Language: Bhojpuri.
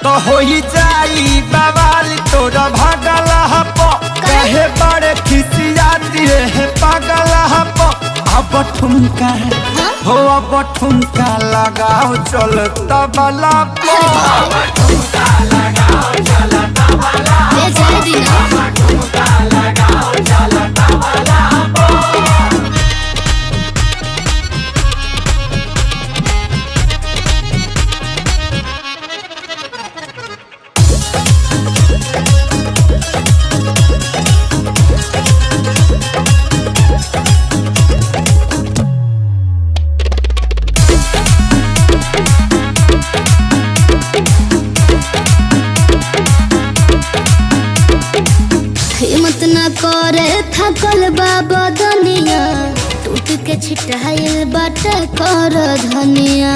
तो हो ही जाई बवाल तोरा भागल हप कहे बड़े खिसियाती है पागल हप अब ठुमका हो अब ठुमका लगाओ चल तबला पे ठुमका लगाओ चल तबला ठुमका लगाओ चल तबला हिम्मत न करे थकल बाबा दुनिया टूट के छिटाइल बाट कर धनिया